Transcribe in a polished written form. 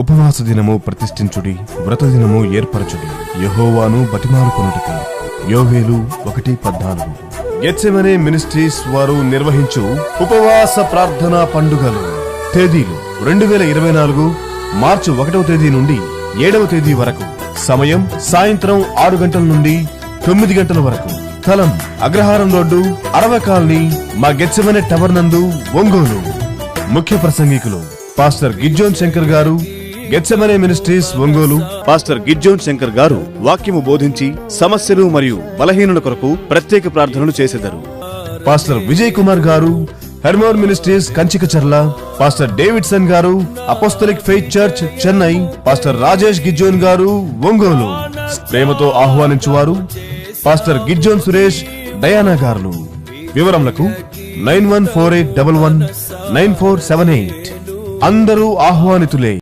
ఉపవాస దినము ప్రతిష్ఠించుడి, వ్రత దినము ఏర్పరచుడి, యెహోవాను బతిమాలుకొనుటకై. యోవేలు 1:14. గెత్సెమనే మినిస్ట్రీస్ వారు నిర్వహించు ఉపవాస ప్రార్థనా పండుగలు. తేదీలు 2024 మార్చి 1వ తేదీ నుండి 7వ తేదీ వరకు. సమయం సాయంత్రం 6 గంటల నుండి 9 గంటల వరకు. స్థలం అగ్రహారం రోడ్డు, అరవ కాలనీ, మా గెత్సెమనే టవర్ నందు, ఒంగోలు. ముఖ్య ప్రసంగికులు పాస్టర్ గిడ్జోన్ శంకర్ గారు, గెత్సెమనే మినిస్ట్రీస్, ఒంగోలు. పాస్టర్ గిడ్జోన్ శంకర్ గారు వాక్యము బోధించి సమస్యలు మరియు బలహీనుల కొరకు ప్రత్యేక ప్రార్థనలు చేసెదరు. Pastor Vijay Kumar garu, Hermon ministries, Kanchikacherla. Pastor Davidson garu, apostolic faith church, Chennai. Pastor Rajesh Gideon garu, Ongole. ప్రేమతో ఆహ్వానించువారు pastor Gideon Suresh, Diana garu. వివరములకు 9148119478. అందరూ ఆహ్వానితులే.